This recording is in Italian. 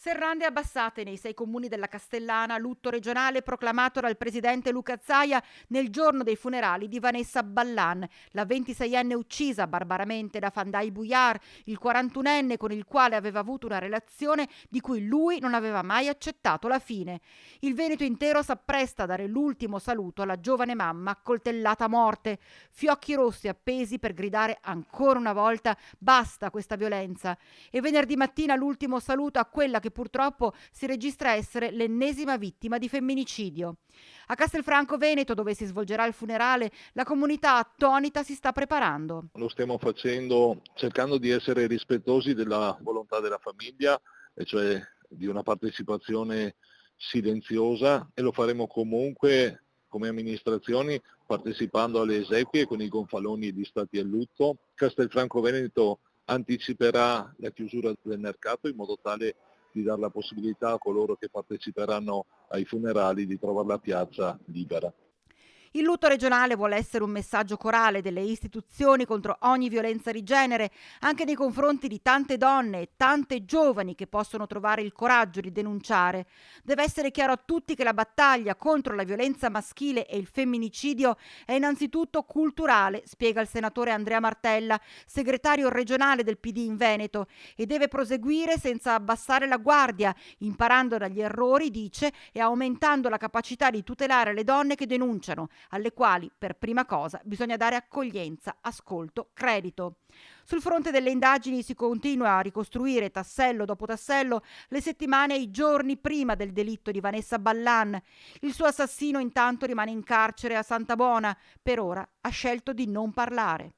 Serrande abbassate nei 6 comuni della Castellana, lutto regionale proclamato dal presidente Luca Zaia nel giorno dei funerali di Vanessa Ballan, la 26enne uccisa barbaramente da Fandai Buyar, il 41enne con il quale aveva avuto una relazione di cui lui non aveva mai accettato la fine. Il Veneto intero s'appresta a dare l'ultimo saluto alla giovane mamma accoltellata a morte, fiocchi rossi appesi per gridare ancora una volta basta questa violenza. E venerdì mattina l'ultimo saluto a quella che purtroppo si registra essere l'ennesima vittima di femminicidio. A Castelfranco Veneto, dove si svolgerà il funerale, la comunità attonita si sta preparando. Lo stiamo facendo cercando di essere rispettosi della volontà della famiglia, e cioè di una partecipazione silenziosa, e lo faremo comunque come amministrazioni partecipando alle esequie con i gonfaloni di stati a lutto. Castelfranco Veneto anticiperà la chiusura del mercato in modo tale di dare la possibilità a coloro che parteciperanno ai funerali di trovare la piazza libera. Il lutto regionale vuole essere un messaggio corale delle istituzioni contro ogni violenza di genere, anche nei confronti di tante donne e tante giovani che possono trovare il coraggio di denunciare. Deve essere chiaro a tutti che la battaglia contro la violenza maschile e il femminicidio è innanzitutto culturale, spiega il senatore Andrea Martella, segretario regionale del PD in Veneto, e deve proseguire senza abbassare la guardia, imparando dagli errori, dice, e aumentando la capacità di tutelare le donne che denunciano, alle quali per prima cosa bisogna dare accoglienza, ascolto, credito. Sul fronte delle indagini si continua a ricostruire tassello dopo tassello le settimane e i giorni prima del delitto di Vanessa Ballan. Il suo assassino intanto rimane in carcere a Santa Bona. Per ora ha scelto di non parlare.